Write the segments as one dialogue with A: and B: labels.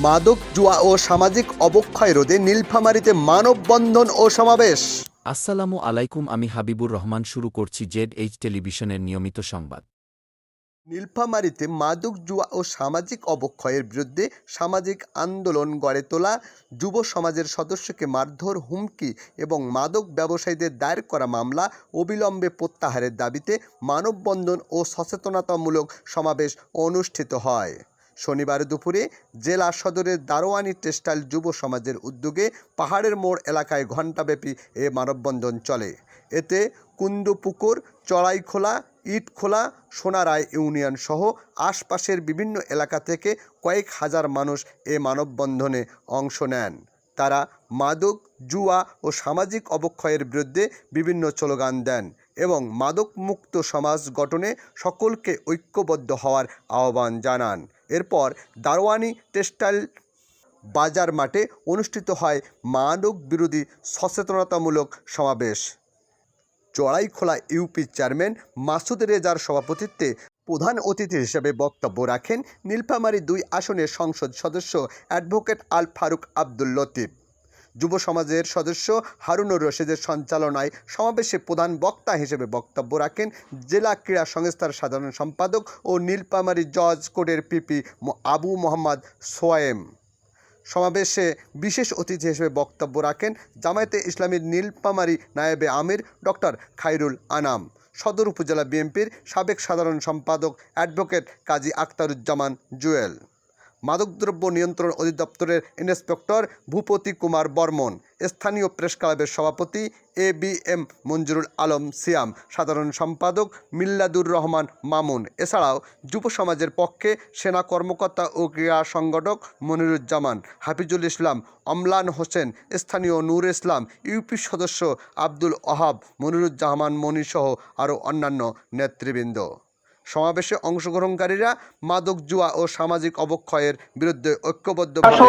A: মাদক জুয়া ও সামাজিক অবক্ষয় রোধে নীলফামারীতে মানববন্ধন ও সমাবেশ।
B: আসসালামু আলাইকুম, আমি হাবিবুর রহমান। শুরু করছি ZH টেলিভিশনের নিয়মিত সংবাদ।
A: নীলফামারীতে মাদক জুয়া ও সামাজিক অবক্ষয়ের বিরুদ্ধে সামাজিক আন্দোলন গড়ে তোলা, যুব সমাজের সদস্যকে মারধর, হুমকি এবং মাদক ব্যবসায়ীদের দায়ের করা মামলা অবিলম্বে প্রত্যাহারের দাবিতে মানববন্ধন ও সচেতনতামূলক সমাবেশ অনুষ্ঠিত হয়। শনিবার দুপুরে জেলা সদরের দারোয়ানি টেক্সটাইল যুব সমাজের উদ্যোগে পাহাড়ের মোড় এলাকায় ঘণ্টাব্যাপী এ মানববন্ধন চলে। এতে কুন্দুপুকুর, চড়াইখোলা, ইটখোলা, সোনারায় ইউনিয়ন সহ আশপাশের বিভিন্ন এলাকা থেকে কয়েক হাজার মানুষ এ মানববন্ধনে অংশ নেন। তারা মাদক জুয়া ও সামাজিক অবক্ষয়ের বিরুদ্ধে বিভিন্ন স্লোগান দেন এবং মাদকমুক্ত সমাজ গঠনে সকলকে ঐক্যবদ্ধ হওয়ার আহ্বান জানান। এরপর দারোয়ানি টেক্সটাইল বাজার মাঠে অনুষ্ঠিত হয় মাদক বিরোধী সচেতনতামূলক সমাবেশ। চড়াইখোলা ইউপি চেয়ারম্যান মাসুদ রেজার সভাপতিত্বে প্রধান অতিথি হিসেবে বক্তব্য রাখেন নীলফামারী 2 আসনের সংসদ সদস্য অ্যাডভোকেট আল ফারুক আব্দুল লতিফ। যুব সমাজের সদস্য হারুনুর রশিদের সঞ্চালনায় সমাবেশে প্রধান বক্তা হিসেবে বক্তব্য রাখেন জেলা ক্রীড়া সংস্থার সাধারণ সম্পাদক ও নীলফামারী জজ কোর্টের পিপি আবু মোহাম্মদ সোয়েম। সমাবেশে বিশেষ অতিথি হিসেবে বক্তব্য রাখেন জামায়াতে ইসলামীর নীলফামারী নায়েবে আমির ডক্টর খায়রুল আনাম, সদর উপজেলা বিএনপির সাবেক সাধারণ সম্পাদক অ্যাডভোকেট কাজী আখতারুজ্জামান জুয়েল, মাদকদ্রব্য নিয়ন্ত্রণ অধিদপ্তরের ইন্সপেক্টর ভূপতি কুমার বর্মন, স্থানীয় প্রেস ক্লাবের সভাপতি ABM মঞ্জুরুল আলম সিয়াম, সাধারণ সম্পাদক মিল্লাদুর রহমান মামুন। এছাড়াও যুব সমাজের পক্ষে সেনা কর্মকর্তা ও ক্রীড়া সংগঠক মনিরুজ্জামান, হাফিজুল ইসলাম, অমলান হোসেন, স্থানীয় নূর ইসলাম, ইউপি সদস্য আব্দুল ওহাব, মনিরুজ্জামান মনিসহ আরও অন্যান্য নেতৃবৃন্দ। সমাবেশে অংশগ্রহণকারীরা মাদক জুয়া ও সামাজিক অবক্ষয়ের বিরুদ্ধে ঐক্যবদ্ধভাবে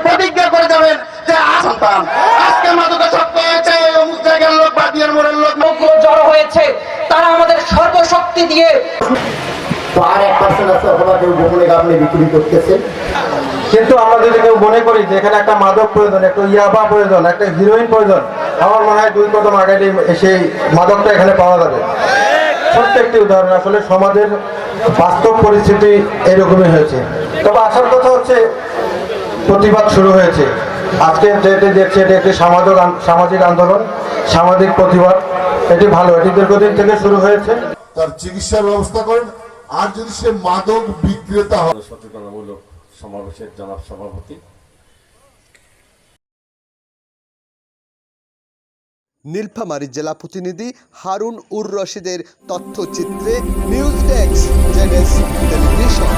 C: প্রতিজ্ঞা করে যাবেন যে সন্তান আজকে মাদকাসক্ত হয়েছে, অমুক জায়গার লোক, বাদিয়ার মোড়ের লোক
D: জড়ো হয়েছে, তারা আমাদের সর্বশক্তি দিয়ে
E: কিন্তু আমরা যদি কেউ মনে করি যে এখানে একটা মাদক প্রয়োজন, একটা ইয়াবা প্রয়োজন, একটা হিরোইন প্রয়োজন, আমার মনে হয় 2 কদম আগে সেই মাদকটা এখানে পাওয়া যাবে। ছোট্ট একটি উদাহরণ, আসলে সমাজের বাস্তব পরিস্থিতি এরকমই হয়েছে। তবে আসার কথা হচ্ছে প্রতিবাদ শুরু হয়েছে। আজকে যেটি দেখছে এটি একটি সামাজিক আন্দোলন, সামাজিক প্রতিবাদ, এটি ভালো, এটি দীর্ঘদিন থেকে শুরু হয়েছে।
F: তার চিকিৎসার ব্যবস্থা করেন। আর যদি সে মাদক বিক্রেতা হয়,
G: সচেতনতামূলক সমাবেশের জনাব সভাপতি।
A: নীলফামারী জেলা প্রতিনিধি হারুন উর রশিদের তথ্যচিত্রে নিউজ ডেস্ক ZH টেলিভিশন।